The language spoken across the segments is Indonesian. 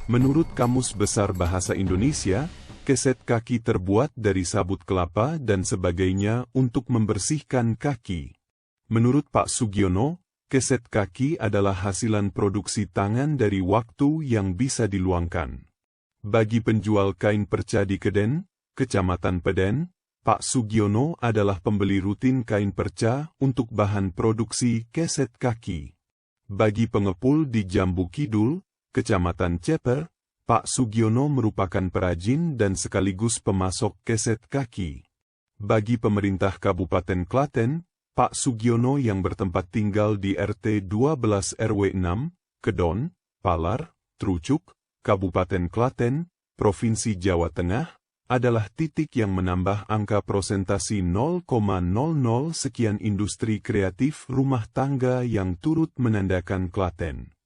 Menurut Kamus Besar Bahasa Indonesia, keset kaki terbuat dari sabut kelapa dan sebagainya untuk membersihkan kaki. Menurut Pak Sugiono, keset kaki adalah hasilan produksi tangan dari waktu yang bisa diluangkan. Bagi penjual kain perca di Keden, Kecamatan Peden, Pak Sugiono adalah pembeli rutin kain perca untuk bahan produksi keset kaki. Bagi pengepul di Jambu Kidul, Kecamatan Ceper, Pak Sugiono merupakan perajin dan sekaligus pemasok keset kaki. Bagi pemerintah Kabupaten Klaten, Pak Sugiono yang bertempat tinggal di RT 12 RW 6, Kedon, Palar, Trucuk, Kabupaten Klaten, Provinsi Jawa Tengah, adalah titik yang menambah angka prosentasi 0,00 sekian industri kreatif rumah tangga yang turut menandakan Klaten.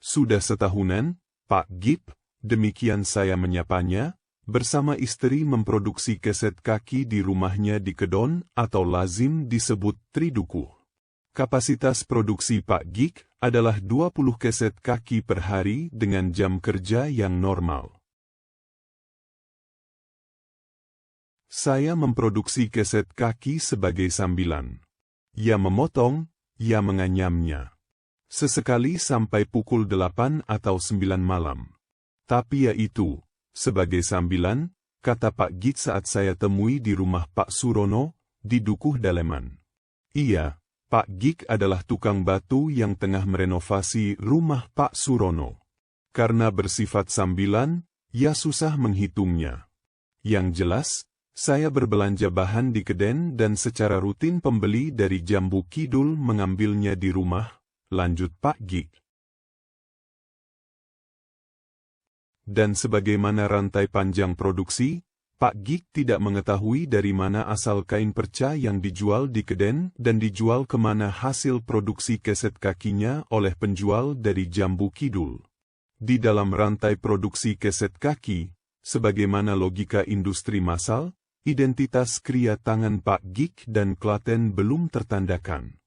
Sudah setahunan, Pak Gip, demikian saya menyapanya, bersama istri memproduksi keset kaki di rumahnya di Kedon atau lazim disebut Tridukuh. Kapasitas produksi Pak Gik adalah 20 keset kaki per hari dengan jam kerja yang normal. Saya memproduksi keset kaki sebagai sambilan. Ya memotong, ya menganyamnya. Sesekali sampai pukul 8 atau 9 malam. Tapi ya itu, sebagai sambilan, kata Pak Gik saat saya temui di rumah Pak Surono, di Dukuh Daleman. Iya, Pak Gik adalah tukang batu yang tengah merenovasi rumah Pak Surono. Karena bersifat sambilan, ya susah menghitungnya. Yang jelas, saya berbelanja bahan di Keden dan secara rutin pembeli dari Jambu Kidul mengambilnya di rumah, lanjut Pak Gik. Dan sebagaimana rantai panjang produksi, Pak Gik tidak mengetahui dari mana asal kain perca yang dijual di Keden dan dijual kemana hasil produksi keset kakinya oleh penjual dari Jambu Kidul. Di dalam rantai produksi keset kaki, sebagaimana logika industri massal, identitas kria tangan Pak Gik dan Klaten belum tertandakan.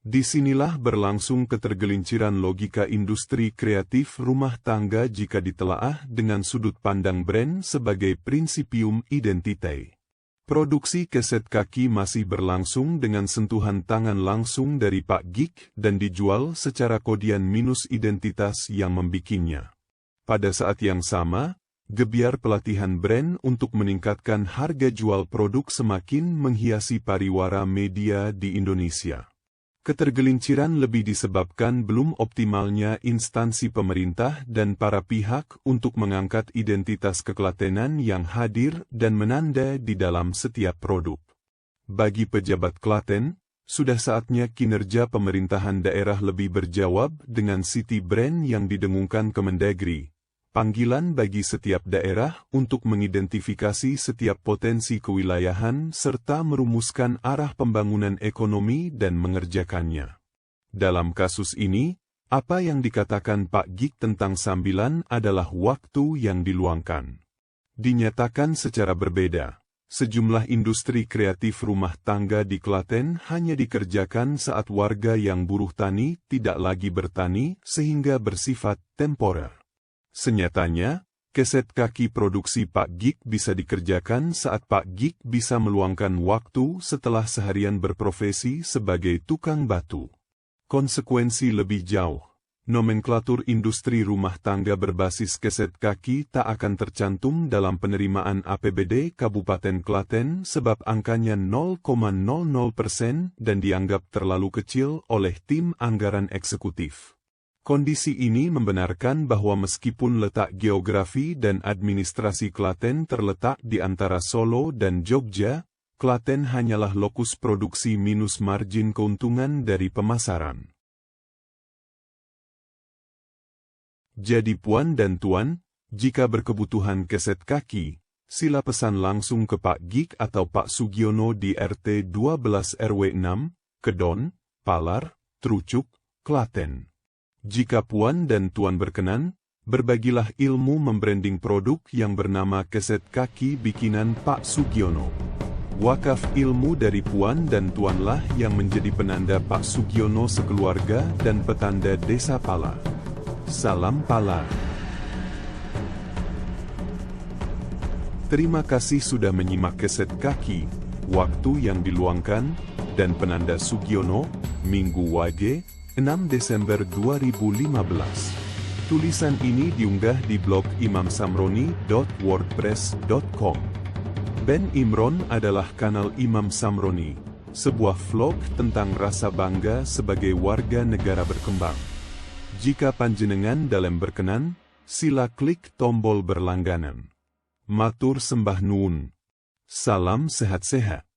Disinilah berlangsung ketergelinciran logika industri kreatif rumah tangga jika ditelaah dengan sudut pandang brand sebagai principium identitae. Produksi keset kaki masih berlangsung dengan sentuhan tangan langsung dari Pak Gik dan dijual secara kodian minus identitas yang membikinnya. Pada saat yang sama, gebiar pelatihan brand untuk meningkatkan harga jual produk semakin menghiasi pariwara media di Indonesia. Ketergelinciran lebih disebabkan belum optimalnya instansi pemerintah dan para pihak untuk mengangkat identitas keklatenan yang hadir dan menanda di dalam setiap produk. Bagi pejabat Klaten, sudah saatnya kinerja pemerintahan daerah lebih berjawab dengan city brand yang didengungkan Kemendagri. Panggilan bagi setiap daerah untuk mengidentifikasi setiap potensi kewilayahan serta merumuskan arah pembangunan ekonomi dan mengerjakannya. Dalam kasus ini, apa yang dikatakan Pak Gik tentang sambilan adalah waktu yang diluangkan. Dinyatakan secara berbeda, sejumlah industri kreatif rumah tangga di Klaten hanya dikerjakan saat warga yang buruh tani tidak lagi bertani sehingga bersifat temporer. Senyatanya, keset kaki produksi Pak Gik bisa dikerjakan saat Pak Gik bisa meluangkan waktu setelah seharian berprofesi sebagai tukang batu. Konsekuensi lebih jauh, nomenklatur industri rumah tangga berbasis keset kaki tak akan tercantum dalam penerimaan APBD Kabupaten Klaten sebab angkanya 0,00% dan dianggap terlalu kecil oleh tim anggaran eksekutif. Kondisi ini membenarkan bahwa meskipun letak geografi dan administrasi Klaten terletak di antara Solo dan Jogja, Klaten hanyalah lokus produksi minus margin keuntungan dari pemasaran. Jadi puan dan tuan, jika berkebutuhan keset kaki, sila pesan langsung ke Pak Gik atau Pak Sugiono di RT 12 RW 6, Kedon, Palar, Trucuk, Klaten. Jika puan dan tuan berkenan, berbagilah ilmu membranding produk yang bernama keset kaki bikinan Pak Sugiono. Wakaf ilmu dari puan dan tuanlah yang menjadi penanda Pak Sugiono sekeluarga dan petanda Desa Pala. Salam Pala. Terima kasih sudah menyimak keset kaki, waktu yang diluangkan, dan penanda Sugiono, Minggu Wage, 6 Desember 2015. Tulisan ini diunggah di blog imamsamroni.wordpress.com. Ben Imron adalah kanal Imam Samroni, sebuah vlog tentang rasa bangga sebagai warga negara berkembang. Jika panjenengan dalam berkenan, sila klik tombol berlangganan. Matur sembah nuwun. Salam sehat-sehat.